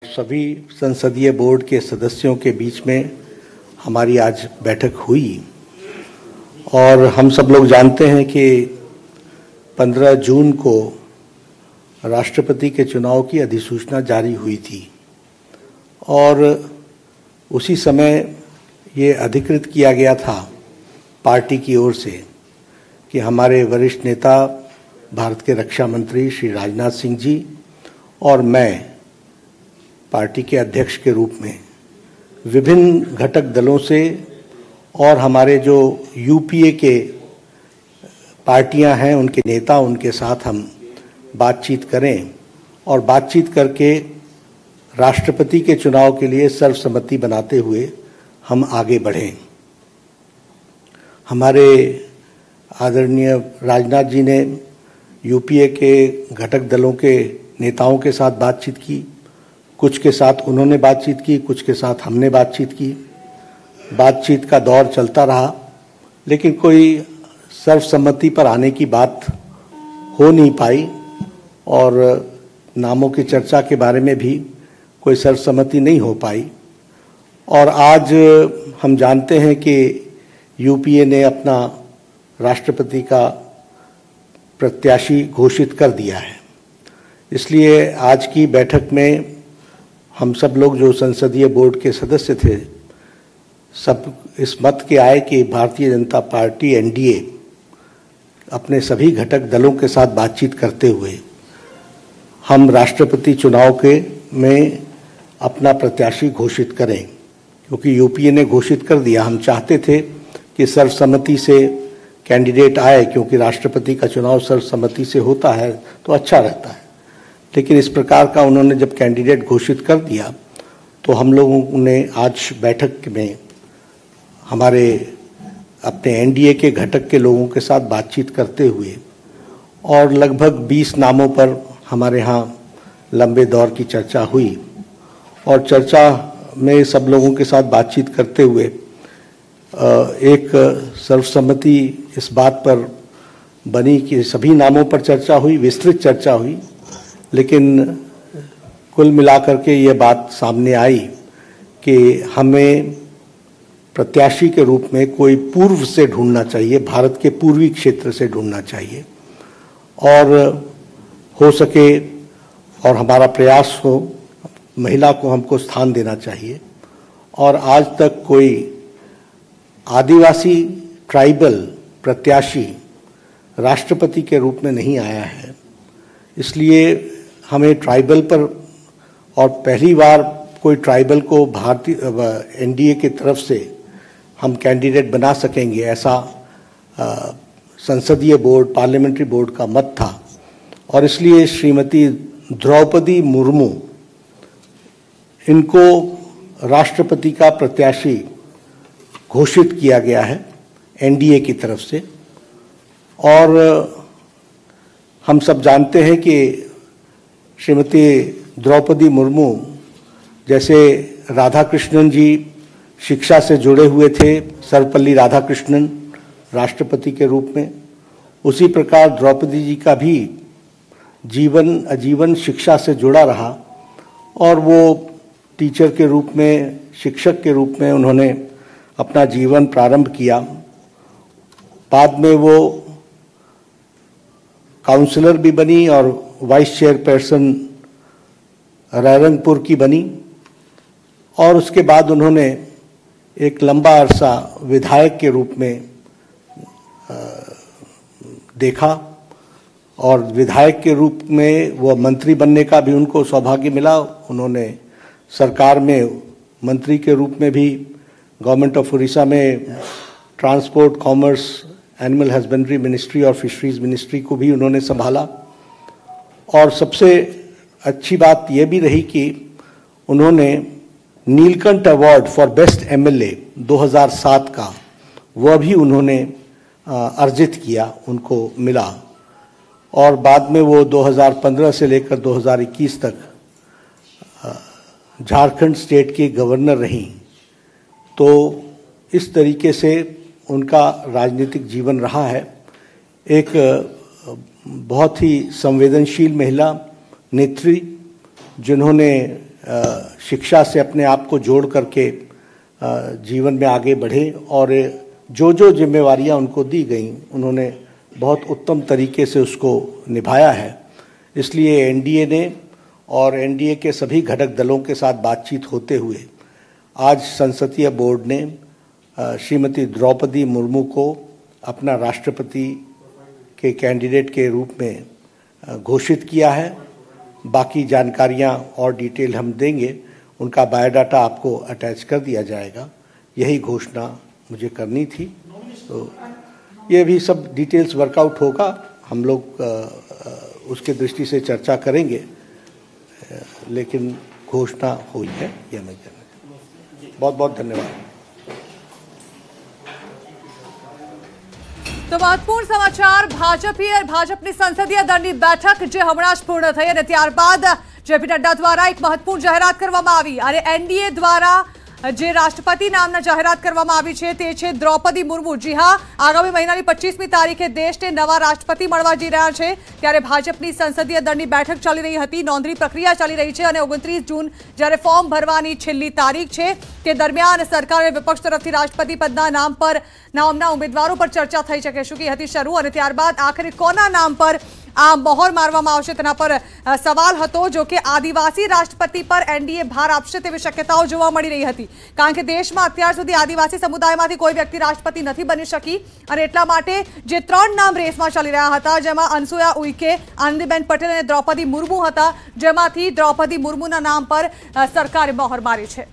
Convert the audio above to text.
सभी संसदीय बोर्ड के सदस्यों के बीच में हमारी आज बैठक हुई और हम सब लोग जानते हैं कि 15 जून को राष्ट्रपति के चुनाव की अधिसूचना जारी हुई थी और उसी समय ये अधिकृत किया गया था पार्टी की ओर से कि हमारे वरिष्ठ नेता भारत के रक्षा मंत्री श्री राजनाथ सिंह जी और मैं पार्टी के अध्यक्ष के रूप में विभिन्न घटक दलों से और हमारे जो यूपीए के पार्टियां हैं उनके नेता उनके साथ हम बातचीत करें और बातचीत करके राष्ट्रपति के चुनाव के लिए सर्वसम्मति बनाते हुए हम आगे बढ़ें। हमारे आदरणीय राजनाथ जी ने यूपीए के घटक दलों के नेताओं के साथ बातचीत की, कुछ के साथ उन्होंने बातचीत की, कुछ के साथ हमने बातचीत की। बातचीत का दौर चलता रहा लेकिन कोई सर्वसम्मति पर आने की बात हो नहीं पाई और नामों की चर्चा के बारे में भी कोई सर्वसम्मति नहीं हो पाई। और आज हम जानते हैं कि यूपीए ने अपना राष्ट्रपति का प्रत्याशी घोषित कर दिया है। इसलिए आज की बैठक में हम सब लोग जो संसदीय बोर्ड के सदस्य थे सब इस मत के आए कि भारतीय जनता पार्टी एनडीए अपने सभी घटक दलों के साथ बातचीत करते हुए हम राष्ट्रपति चुनाव के में अपना प्रत्याशी घोषित करें, क्योंकि यूपीए ने घोषित कर दिया। हम चाहते थे कि सर्वसम्मति से कैंडिडेट आए, क्योंकि राष्ट्रपति का चुनाव सर्वसम्मति से होता है तो अच्छा रहता है, लेकिन इस प्रकार का उन्होंने जब कैंडिडेट घोषित कर दिया तो हम लोगों ने आज बैठक में हमारे अपने एनडीए के घटक के लोगों के साथ बातचीत करते हुए और लगभग 20 नामों पर हमारे यहाँ लंबे दौर की चर्चा हुई और चर्चा में सब लोगों के साथ बातचीत करते हुए एक सर्वसम्मति इस बात पर बनी कि सभी नामों पर चर्चा हुई, विस्तृत चर्चा हुई, लेकिन कुल मिलाकर के ये बात सामने आई कि हमें प्रत्याशी के रूप में कोई पूर्व से ढूंढना चाहिए, भारत के पूर्वी क्षेत्र से ढूंढना चाहिए और हो सके और हमारा प्रयास हो महिला को हमको स्थान देना चाहिए। और आज तक कोई आदिवासी ट्राइबल प्रत्याशी राष्ट्रपति के रूप में नहीं आया है, इसलिए हमें ट्राइबल पर और पहली बार कोई ट्राइबल को भारतीय एनडीए की तरफ से हम कैंडिडेट बना सकेंगे, ऐसा संसदीय बोर्ड पार्लियामेंट्री बोर्ड का मत था। और इसलिए श्रीमती द्रौपदी मुर्मू इनको राष्ट्रपति का प्रत्याशी घोषित किया गया है एनडीए की तरफ से। और हम सब जानते हैं कि श्रीमती द्रौपदी मुर्मू जैसे राधाकृष्णन जी शिक्षा से जुड़े हुए थे, सर्वपल्ली राधाकृष्णन राष्ट्रपति के रूप में, उसी प्रकार द्रौपदी जी का भी जीवन आजीवन शिक्षा से जुड़ा रहा और वो टीचर के रूप में, शिक्षक के रूप में उन्होंने अपना जीवन प्रारंभ किया। बाद में वो काउंसलर भी बनी और वाइस चेयरपर्सन रायरंगपुर की बनी और उसके बाद उन्होंने एक लंबा अरसा विधायक के रूप में देखा और विधायक के रूप में वो मंत्री बनने का भी उनको सौभाग्य मिला। उन्होंने सरकार में मंत्री के रूप में भी गवर्नमेंट ऑफ उड़ीसा में transport, commerce, animal husbandry ministry और फिशरीज मिनिस्ट्री को भी उन्होंने संभाला। और सबसे अच्छी बात यह भी रही कि उन्होंने Neelkanth award for best MLA 2007 का वह भी उन्होंने अर्जित किया, उनको मिला। और बाद में वो 2015 से लेकर 2021 तक झारखंड स्टेट की गवर्नर रहीं। तो इस तरीके से उनका राजनीतिक जीवन रहा है। एक बहुत ही संवेदनशील महिला नेत्री जिन्होंने शिक्षा से अपने आप को जोड़ करके जीवन में आगे बढ़े और जो जो जिम्मेवारियां उनको दी गई उन्होंने बहुत उत्तम तरीके से उसको निभाया है। इसलिए एनडीए ने और एनडीए के सभी घटक दलों के साथ बातचीत होते हुए आज संसदीय बोर्ड ने श्रीमती द्रौपदी मुर्मू को अपना राष्ट्रपति के कैंडिडेट के रूप में घोषित किया है। बाकी जानकारियां और डिटेल हम देंगे, उनका बायोडाटा आपको अटैच कर दिया जाएगा। यही घोषणा मुझे करनी थी, तो ये भी सब डिटेल्स वर्कआउट होगा, हम लोग उसके दृष्टि से चर्चा करेंगे, लेकिन घोषणा हुई है यह मैं कहना। बहुत बहुत धन्यवाद। तो महत्वपूर्ण समाचार भाजपनी संसदीय दળની બેઠક જે હમણાં જ પૂર્ણ થઈ અને ત્યારબાદ જેપી નડ્ડા દ્વારા એક મહત્વપૂર્ણ જાહેરાત કરવામાં આવી અને એનડીએ દ્વારા જે રાષ્ટ્રપતિ નામના જાહેરાત કરવામાં આવી છે તે છે દ્રૌપદી મુર્મુ। જી હા, આગામી મહિનાની 25મી તારીખે દેશને નવા રાષ્ટ્રપતિ મળવા જઈ રહ્યા છે, ત્યારે ભાજપની સંસદીય દળની બેઠક ચાલી રહી હતી, નોંધણી પ્રક્રિયા ચાલી રહી છે અને 29 જૂન જ્યારે ફોર્મ ભરવાની છેલ્લી તારીખ છે તે દરમિયાન સરકાર અને વિપક્ષ તરફથી રાષ્ટ્રપતિ પદના નામના ઉમેદવારો પર ચર્ચા થઈ ચૂકી હતી શરૂ અને ત્યારબાદ આખરે કોના નામ પર આ મહોર મારવામાં આવશે તેના પર સવાલ હતો। જો કે આદિવાસી રાષ્ટ્રપતિ પર એનડીએ ભાર આપશે તેવી શક્યતાઓ જોવા મળી રહી હતી, કારણ કે દેશમાં અત્યાર સુધી આદિવાસી સમુદાયમાંથી કોઈ વ્યક્તિ રાષ્ટ્રપતિ નથી બની શકી અને એટલા માટે જે 3 નામ રેસમાં ચાલી રહ્યા હતા, જેમાં અનસુયા ઉઇકે, આનંદીબેન પટેલ અને દ્રૌપદી મુર્મુ હતા, જેમાંથી દ્રૌપદી મુર્મુના નામ પર સરકારે મહોર મારી છે।